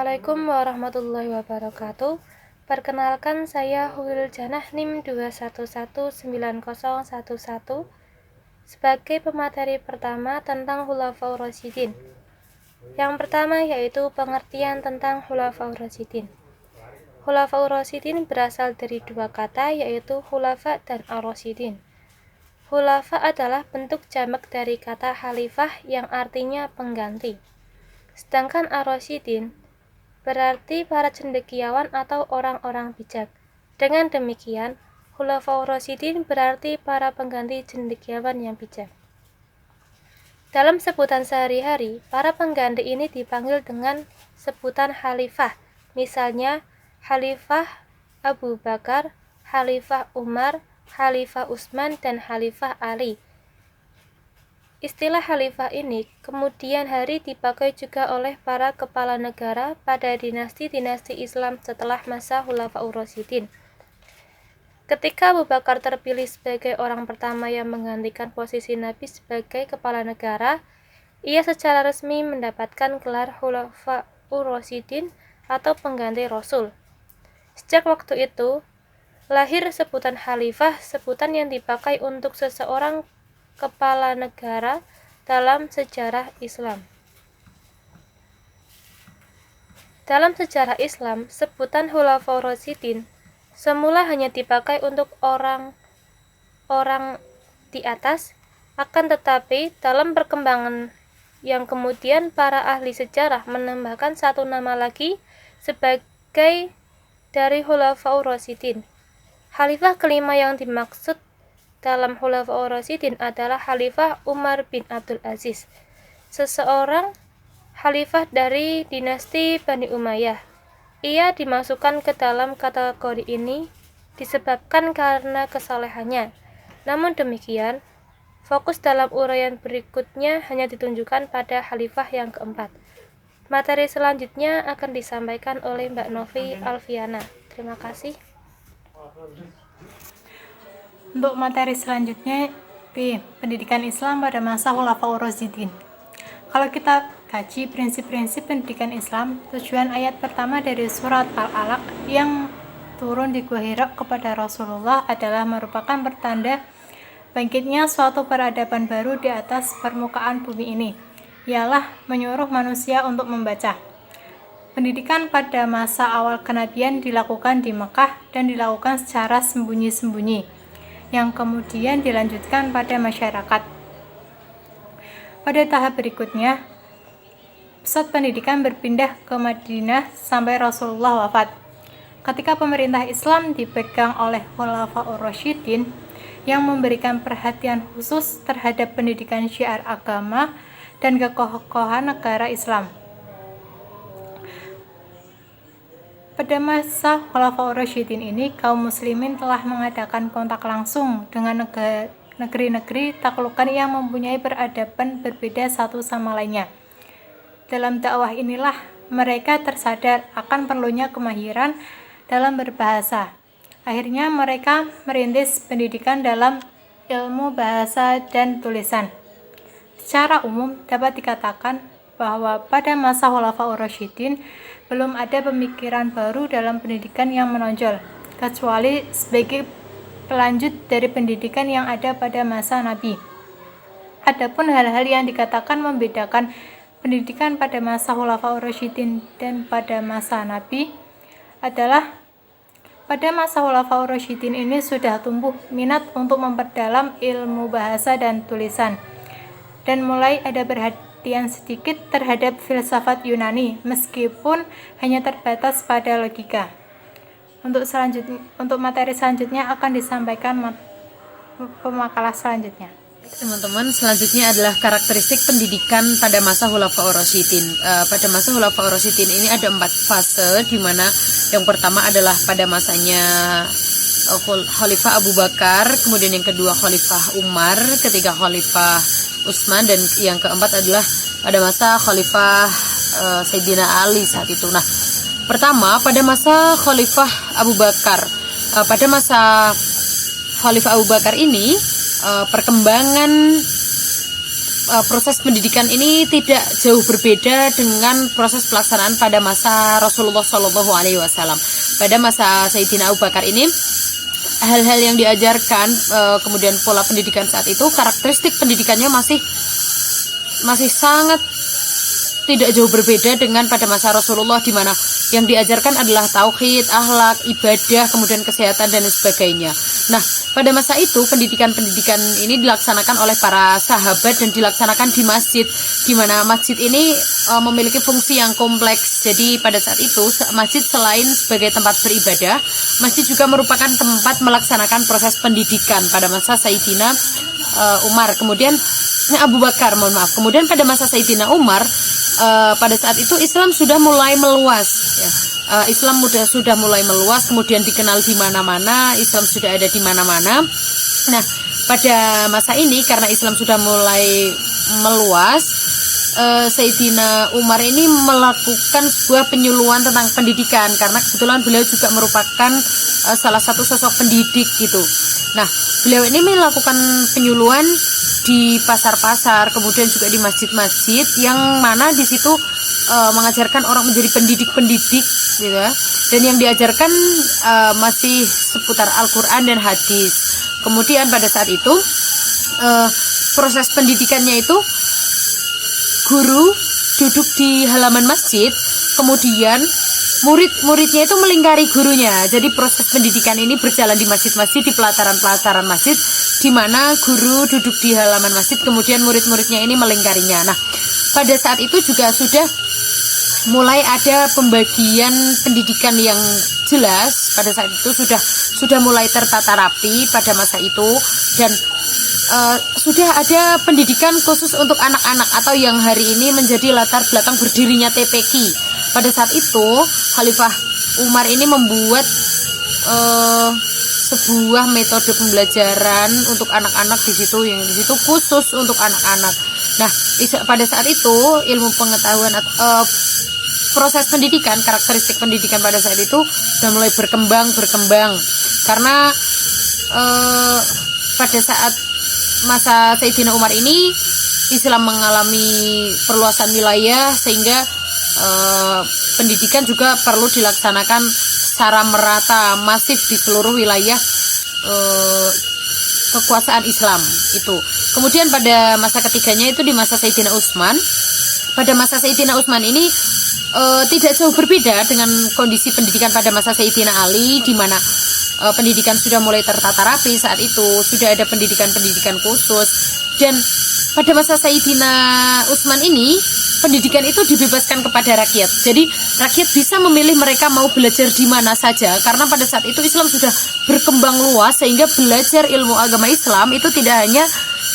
Assalamualaikum warahmatullahi wabarakatuh. Perkenalkan, saya Hulil Janah NIM 2119011 sebagai pemateri pertama tentang Khulafaur Rasyidin. Yang pertama yaitu pengertian tentang Khulafaur Rasyidin. Khulafaur Rasyidin berasal dari dua kata, yaitu khulafa dan ar-rasyidin. Khulafa adalah bentuk jamak dari kata khalifah yang artinya pengganti. Sedangkan ar-rasyidin berarti para cendekiawan atau orang-orang bijak. Dengan demikian, Khulafaur Rasyidin berarti para pengganti cendekiawan yang bijak. Dalam sebutan sehari-hari, para pengganti ini dipanggil dengan sebutan khalifah. Misalnya, Khalifah Abu Bakar, Khalifah Umar, Khalifah Utsman, dan Khalifah Ali. Istilah khalifah ini kemudian hari dipakai juga oleh para kepala negara pada dinasti-dinasti Islam setelah masa Khulafaur Rasyidin. Ketika Abu Bakar terpilih sebagai orang pertama yang menggantikan posisi Nabi sebagai kepala negara, ia secara resmi mendapatkan gelar Khulafaur Rasyidin atau pengganti Rasul. Sejak waktu itu, lahir sebutan khalifah, sebutan yang dipakai untuk seseorang kepala negara dalam sejarah Islam. Dalam sejarah Islam, sebutan Khulafaur Rasyidin semula hanya dipakai untuk orang-orang di atas, akan tetapi dalam perkembangan yang kemudian para ahli sejarah menambahkan satu nama lagi sebagai dari Khulafaur Rasyidin. Khalifah kelima yang dimaksud dalam Khulafaur Rasyidin adalah Khalifah Umar bin Abdul Aziz, seseorang khalifah dari dinasti Bani Umayyah. Ia dimasukkan ke dalam kategori ini disebabkan karena kesalehannya. Namun demikian, fokus dalam uraian berikutnya hanya ditunjukkan pada khalifah yang keempat. Materi selanjutnya akan disampaikan oleh Mbak Novi Alfiana. Terima kasih. Untuk materi selanjutnya, pendidikan Islam pada masa Khulafaur Rasyidin. Kalau kita kaji prinsip-prinsip pendidikan Islam, tujuan ayat pertama dari surat Al-Alaq yang turun di Gua Hira kepada Rasulullah adalah merupakan pertanda bangkitnya suatu peradaban baru di atas permukaan bumi ini, ialah menyuruh manusia untuk membaca. Pendidikan pada masa awal kenabian dilakukan di Mekah dan dilakukan secara sembunyi-sembunyi, yang kemudian dilanjutkan pada masyarakat. Pada tahap berikutnya, pusat pendidikan berpindah ke Madinah sampai Rasulullah wafat. Ketika pemerintah Islam dipegang oleh Khulafaur Rasyidin yang memberikan perhatian khusus terhadap pendidikan syiar agama dan kekokohan negara Islam. Pada masa Khulafaur Rasyidin ini, kaum muslimin telah mengadakan kontak langsung dengan negeri-negeri taklukan yang mempunyai peradaban berbeda satu sama lainnya. Dalam dakwah inilah mereka tersadar akan perlunya kemahiran dalam berbahasa. Akhirnya mereka merintis pendidikan dalam ilmu bahasa dan tulisan. Secara umum dapat dikatakan bahwa pada masa Khulafaur Rasyidin belum ada pemikiran baru dalam pendidikan yang menonjol, kecuali sebagai pelanjut dari pendidikan yang ada pada masa Nabi. Adapun hal-hal yang dikatakan membedakan pendidikan pada masa Khulafaur Rasyidin dan pada masa Nabi adalah pada masa Khulafaur Rasyidin ini sudah tumbuh minat untuk memperdalam ilmu bahasa dan tulisan, dan mulai ada perhatian sedikit terhadap filsafat Yunani, meskipun hanya terbatas pada logika. Untuk materi selanjutnya akan disampaikan pemakalah selanjutnya. Teman-teman, selanjutnya adalah karakteristik pendidikan pada masa Khulafaur Rasyidin. Pada masa Khulafaur Rasyidin ini ada 4 fase, di mana yang pertama adalah pada masanya Khalifah Abu Bakar, kemudian yang kedua Khalifah Umar, ketiga Khalifah Utsman, dan yang keempat adalah pada masa Khalifah Sayyidina Ali saat itu. Nah, pertama pada masa Khalifah Abu Bakar. Pada masa Khalifah Abu Bakar ini perkembangan proses pendidikan ini tidak jauh berbeda dengan proses pelaksanaan pada masa Rasulullah Shallallahu Alaihi Wasallam. Pada masa Sayyidina Abu Bakar ini, hal-hal yang diajarkan, kemudian pola pendidikan saat itu, karakteristik pendidikannya masih sangat tidak jauh berbeda dengan pada masa Rasulullah, di mana yang diajarkan adalah tauhid, akhlak, ibadah, kemudian kesehatan dan sebagainya. Nah, pada masa itu pendidikan-pendidikan ini dilaksanakan oleh para sahabat dan dilaksanakan di masjid, di mana masjid ini memiliki fungsi yang kompleks. Jadi pada saat itu masjid selain sebagai tempat beribadah, masjid juga merupakan tempat melaksanakan proses pendidikan pada masa Sayyidina Umar, kemudian Abu Bakar, mohon maaf. Kemudian pada masa Sayyidina Umar, pada saat itu Islam sudah mulai meluas, ya. Islam sudah mulai meluas, kemudian dikenal di mana-mana, Islam sudah ada di mana-mana. Nah, pada masa ini karena Islam sudah mulai meluas, Sayyidina Umar ini melakukan sebuah penyuluhan tentang pendidikan, karena kebetulan beliau juga merupakan salah satu sosok pendidik gitu. Nah, beliau ini melakukan penyuluhan di pasar-pasar, kemudian juga di masjid-masjid, yang mana di situ mengajarkan orang menjadi pendidik-pendidik gitu ya. Dan yang diajarkan masih seputar Al-Quran dan hadis. Kemudian pada saat itu proses pendidikannya itu guru duduk di halaman masjid, kemudian murid-muridnya itu melingkari gurunya. Jadi proses pendidikan ini berjalan di masjid-masjid, di pelataran-pelataran masjid, di mana guru duduk di halaman masjid, kemudian murid-muridnya ini melingkarinya. Nah, pada saat itu juga sudah mulai ada pembagian pendidikan yang jelas. Pada saat itu sudah mulai tertata rapi pada masa itu, dan sudah ada pendidikan khusus untuk anak-anak, atau yang hari ini menjadi latar belakang berdirinya TPQ. Pada saat itu Khalifah Umar ini membuat sebuah metode pembelajaran untuk anak-anak di situ, yang di situ khusus untuk anak-anak. Nah, pada saat itu ilmu pengetahuan proses pendidikan, karakteristik pendidikan pada saat itu sudah mulai berkembang karena pada saat masa Sayyidina Umar ini Islam mengalami perluasan wilayah, sehingga pendidikan juga perlu dilaksanakan secara merata, masif di seluruh wilayah kekuasaan Islam itu. Kemudian pada masa ketiganya itu di masa Sayyidina Utsman. Pada masa Sayyidina Utsman ini tidak jauh berbeda dengan kondisi pendidikan pada masa Sayyidina Ali, di mana pendidikan sudah mulai tertata rapi. Saat itu sudah ada pendidikan-pendidikan khusus, dan pada masa Sayyidina Utsman ini pendidikan itu dibebaskan kepada rakyat. Jadi rakyat bisa memilih mereka mau belajar di mana saja, karena pada saat itu Islam sudah berkembang luas, sehingga belajar ilmu agama Islam itu tidak hanya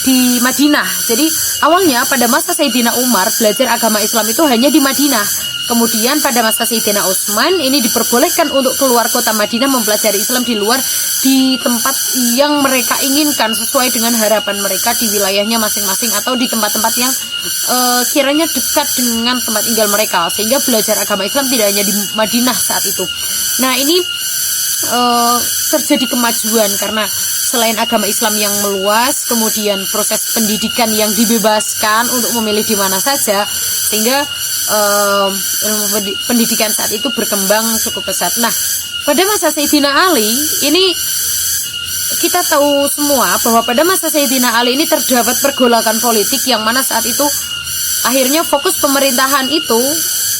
di Madinah. Jadi awalnya pada masa Sayyidina Umar belajar agama Islam itu hanya di Madinah. Kemudian pada masa Sayyidina Utsman ini diperbolehkan untuk keluar kota Madinah mempelajari Islam di luar, di tempat yang mereka inginkan sesuai dengan harapan mereka di wilayahnya masing-masing, atau di tempat-tempat yang kiranya dekat dengan tempat tinggal mereka, sehingga belajar agama Islam tidak hanya di Madinah saat itu. Nah, ini terjadi kemajuan karena selain agama Islam yang meluas, kemudian proses pendidikan yang dibebaskan untuk memilih di mana saja, sehingga ilmu pendidikan saat itu berkembang cukup pesat. Nah, pada masa Sayyidina Ali ini kita tahu semua bahwa pada masa Sayyidina Ali ini terdapat pergolakan politik, yang mana saat itu akhirnya fokus pemerintahan itu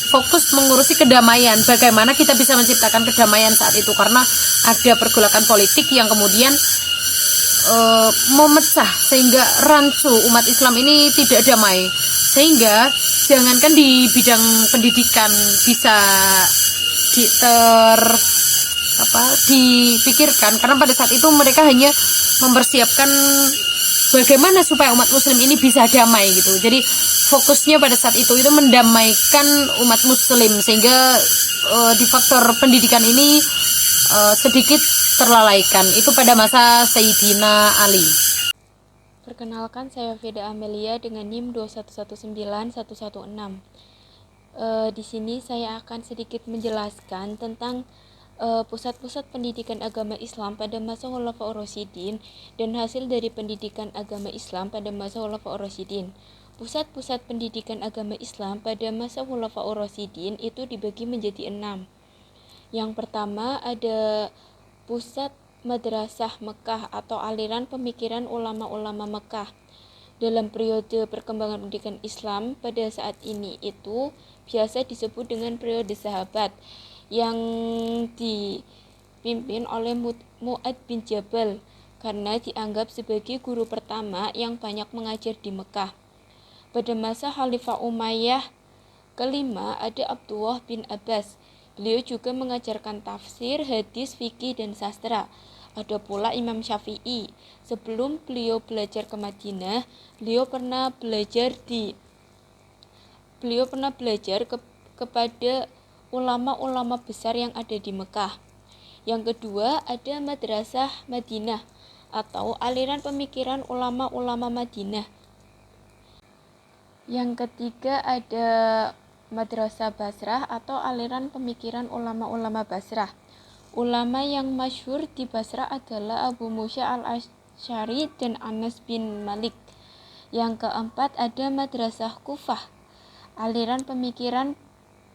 fokus mengurusi kedamaian. Bagaimana kita bisa menciptakan kedamaian saat itu, karena ada pergolakan politik yang kemudian memecah, sehingga rancu umat Islam ini tidak damai, sehingga jangankan di bidang pendidikan bisa dipikirkan, karena pada saat itu mereka hanya mempersiapkan bagaimana supaya umat muslim ini bisa damai gitu. Jadi fokusnya pada saat itu mendamaikan umat muslim, sehingga di faktor pendidikan ini sedikit terlalaikan. Itu pada masa Sayyidina Ali. Perkenalkan, saya Veda Amelia dengan NIM 2119116. Di sini saya akan sedikit menjelaskan tentang pusat-pusat pendidikan agama Islam pada masa Khulafaur Rasyidin dan hasil dari pendidikan agama Islam pada masa Khulafaur Rasyidin. Pusat-pusat pendidikan agama Islam pada masa Khulafaur Rasyidin itu dibagi menjadi 6. Yang pertama ada pusat Madrasah Mekah atau aliran pemikiran ulama-ulama Mekah. Dalam periode perkembangan pendidikan Islam pada saat ini itu biasa disebut dengan periode sahabat yang dipimpin oleh Mu'ad bin Jabal karena dianggap sebagai guru pertama yang banyak mengajar di Mekah. Pada masa Khalifah Umayyah kelima ada Abdullah bin Abbas. Beliau juga mengajarkan tafsir, hadis, fikih, dan sastra. Ada pula Imam Syafi'i. Sebelum beliau belajar ke Madinah, beliau pernah belajar kepada ulama-ulama besar yang ada di Mekah. Yang kedua ada Madrasah Madinah atau aliran pemikiran ulama-ulama Madinah. Yang ketiga ada Madrasah Basrah atau aliran pemikiran ulama-ulama Basrah. Ulama yang masyhur di Basrah adalah Abu Musa al-Asy'ari dan Anas bin Malik. Yang keempat ada Madrasah Kufah, aliran pemikiran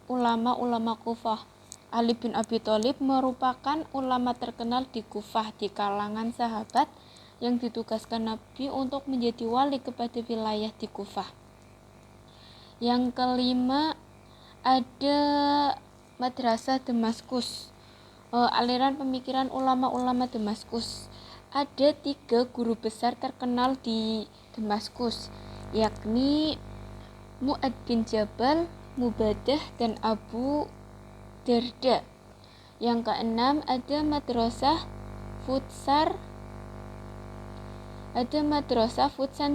ulama-ulama Kufah. Ali bin Abi Thalib merupakan ulama terkenal di Kufah di kalangan sahabat yang ditugaskan Nabi untuk menjadi wali kepada wilayah di Kufah. Yang kelima ada Madrasah Damaskus, aliran pemikiran ulama-ulama Damaskus. Ada 3 guru besar terkenal di Damaskus, yakni Mu'ad bin Jabal, Mubadah, dan Abu Darda. Yang keenam ada Madrasah Futsan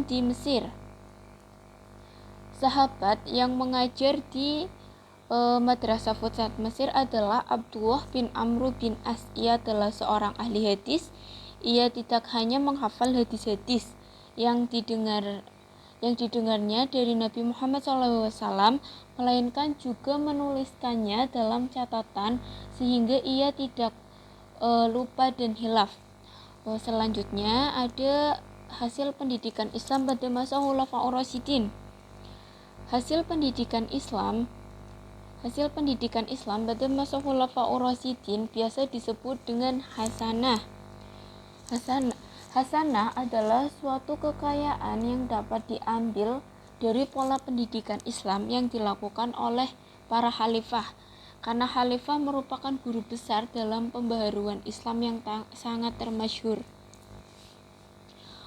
di Mesir. Sahabat yang mengajar di Madrasah Futsan Mesir adalah Abdullah bin Amr bin As. Ia adalah seorang ahli hadis. Ia tidak hanya menghafal hadis-hadis yang didengarnya dari Nabi Muhammad SAW, melainkan juga menuliskannya dalam catatan sehingga ia tidak lupa dan hilaf. Selanjutnya ada hasil pendidikan Islam pada masa Khulafaur Rasyidin. Hasil pendidikan Islam pada masa Khulafaur Rasyidin biasa disebut dengan hasanah. Hasanah adalah suatu kekayaan yang dapat diambil dari pola pendidikan Islam yang dilakukan oleh para khalifah. Karena khalifah merupakan guru besar dalam pembaharuan Islam yang sangat termasyhur.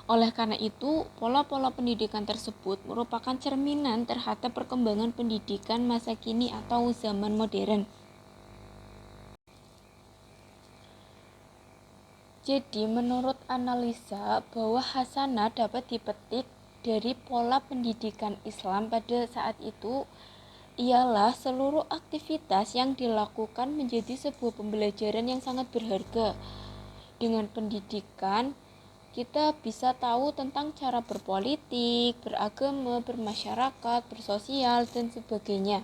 Oleh karena itu, pola-pola pendidikan tersebut merupakan cerminan terhadap perkembangan pendidikan masa kini atau zaman modern. Jadi, menurut analisa bahwa hasanah dapat dipetik dari pola pendidikan Islam pada saat itu ialah seluruh aktivitas yang dilakukan menjadi sebuah pembelajaran yang sangat berharga. Dengan pendidikan, kita bisa tahu tentang cara berpolitik, beragama, bermasyarakat, bersosial, dan sebagainya.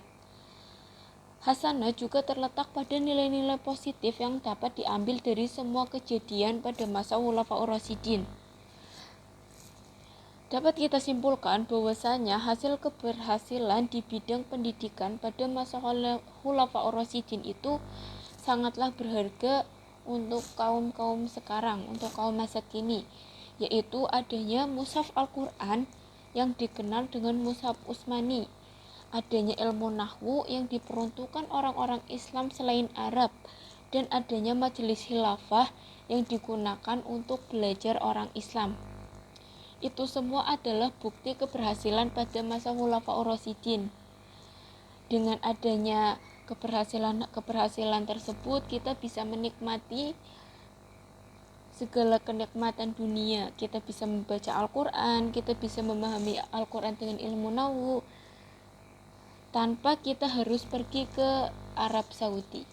Hasanah juga terletak pada nilai-nilai positif yang dapat diambil dari semua kejadian pada masa Khulafaur Rasyidin. Dapat kita simpulkan bahwasanya hasil keberhasilan di bidang pendidikan pada masa Khulafaur Rasyidin itu sangatlah berharga untuk kaum sekarang, untuk kaum masa kini, yaitu adanya mushaf Al-Quran yang dikenal dengan mushaf Utsmani, adanya ilmu nahwu yang diperuntukkan orang-orang Islam selain Arab, dan adanya majelis khilafah yang digunakan untuk belajar orang Islam. Itu semua adalah bukti keberhasilan pada masa Khulafaur Rasyidin. Dengan adanya keberhasilan tersebut, kita bisa menikmati segala kenikmatan dunia. Kita bisa membaca Al-Quran, kita bisa memahami Al-Quran dengan ilmu nahwu tanpa kita harus pergi ke Arab Saudi.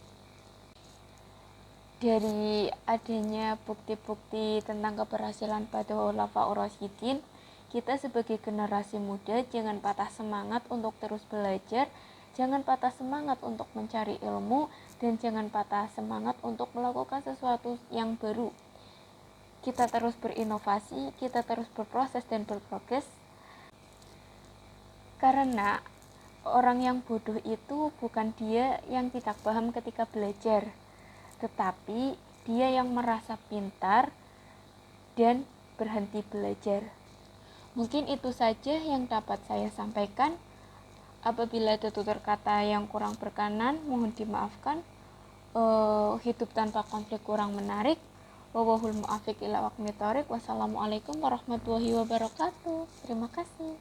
Dari adanya bukti-bukti tentang keberhasilan pada Khulafaur Rasyidin, kita sebagai generasi muda jangan patah semangat untuk terus belajar, jangan patah semangat untuk mencari ilmu, dan jangan patah semangat untuk melakukan sesuatu yang baru. Kita terus berinovasi, kita terus berproses dan berprogres. Karena orang yang bodoh itu bukan dia yang tidak paham ketika belajar, tetapi dia yang merasa pintar dan berhenti belajar. Mungkin itu saja yang dapat saya sampaikan. Apabila ada tutur kata yang kurang berkenan, mohon dimaafkan. Hidup tanpa konflik kurang menarik. Wallahul muwaffiq ila aqwamit thoriq. Wassalamualaikum warahmatullahi wabarakatuh. Terima kasih.